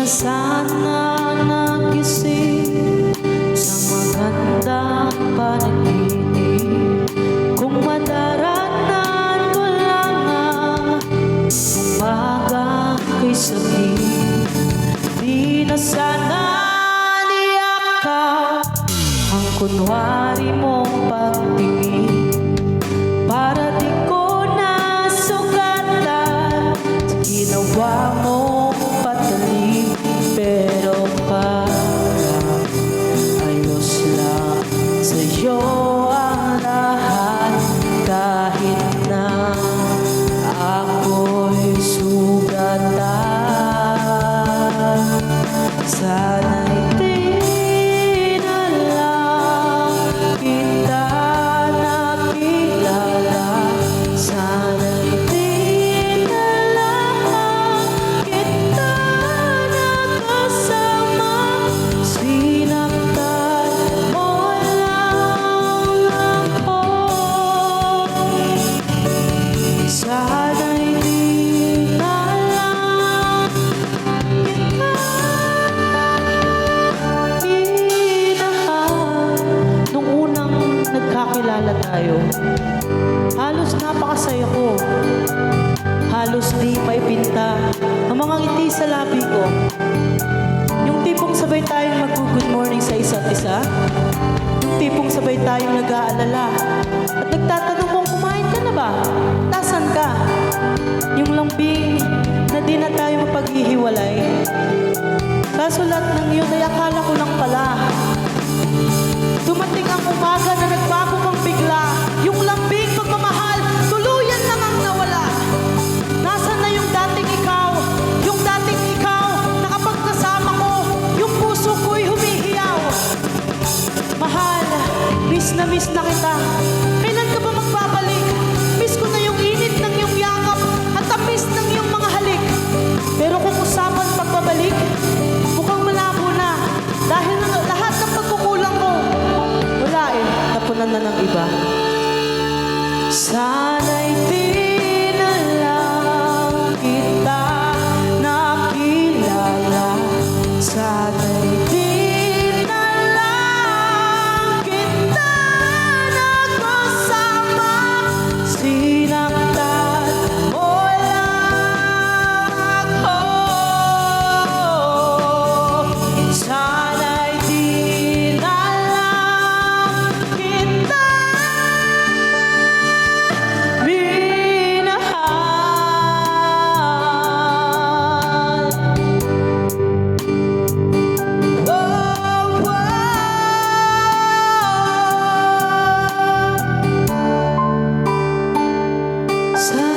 sana nagising sa magandang panaginip. Kung madaraanan ko lang ang umaga kay sakit, di na sana niyakaw ang kunwari mong pagtingin. Para di ko nasugatan sa ginawa mong patalim, pero parang ayos lang sa'yo ang lahat, kahit na ako'y sugatan. Sana'y di na lang kita nakilala, sana'y di na lang kita nakasama, sinaktan mo lang ako. Sana'y di na lang kita minahal. Nung unang nagkakilala tayo, halos napakasaya ko. Halos di maipinta ang mga ngiti sa labi ko. Yung tipong sabay tayong mag-good morning sa isa't isa. Yung tipong sabay tayong nag-aalala at nagtatanong kung kumain ka na ba? Tasan ka? Yung lambing na di na tayo mapaghihiwalay. Kaso lahat ng yun ay akala ko lang pala. Dumating ang umaga na nagbago kang bigla. Yung lambing pagmamahal, tuluyan lang ang nawala. Nasaan na yung dating ikaw? Yung dating ikaw na kapag kasama ko, yung puso ko'y humihiyaw. Mahal, miss na kita. Kailan ka ba magbabalik? Miss ko na yung init ng iyong yakap at tamis ng iyong mga halik. Pero kung usapan pagbabalik, mukhang malabo na. Dahil lahat ng pagkukulang ko, wala napunan na ng iba. Sana'y di na lang kita nakilala, sana'y di na lang kita nakasama, sinaktan mo lang ako. Sana'y di na lang kita minahal. Oh, oh. Sa